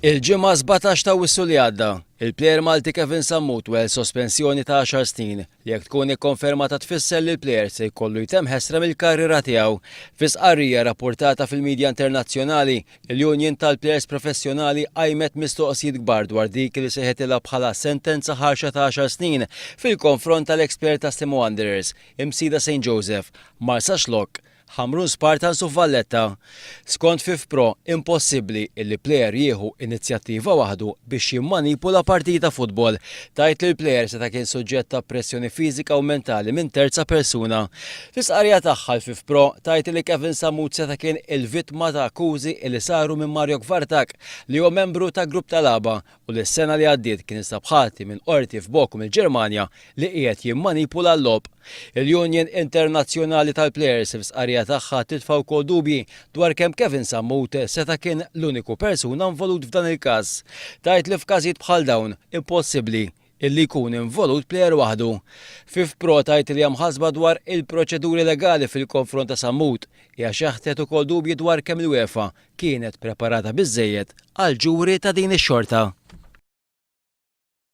Il-ġimgħa 17 ta' Wissu li għadda, il-plejer Malti Kevin Sammut wel sospensjoni ta' 10 snin li jekk tkun ikkonfermata tfisser li l-plejer se jkollu jtemm ħesra mill-karriera tiegħu. Fi sqarrija rapportata fil-midja internazzjonali, il-Union tal-Plejers Professjonali qajmet mistoqsijiet kbar dwar dik li seħetilha bħala sentenza ħarxa ta' 10 snin fil-konfront tal-eks-plejer ta' Sligo Wanderers, Msida St. Joseph, Marsa Xlokk, Hamrun Spartans u Valletta. Skont FIFPro, impossibbli illi plejer jieħu inizjattiva waħdu biex jimmanipula partita futbol. Tajt li l-plejer seta' kien suġġett ta' pressjoni fiżika u mentali minn terza persuna. Fis-qarja tagħha l-FIFPro tajt li Kevin Sammut seta' kien il-vittma ta' akkużi li saru minn Mario Kvartak li huwa membru ta' grupp tal-laba u li s-sena li għaddiet kien istabħati minn qorti f'Bochum il-Ġermanja li qiegħed jimmanipula l-lob. Il-Union Internazzjonali tal-Plejers f'sqarrija tagħha titfa' wkoll dubji dwar kemm Kevin Sammut seta' kien l-uniku persuna involut f'dan il-każ. Tajt li f'każijiet bħal dawn impossibbli illi jkun involut plejer waħdu. FIFPro tajt li hemm ħasba dwar il-proċeduri legali fil-konfront ta' Sammut hija xeħtet ukoll dubji dwar kemm l-UEFA kienet preparata biżżejjed għal ġuri ta' din ix-xorta.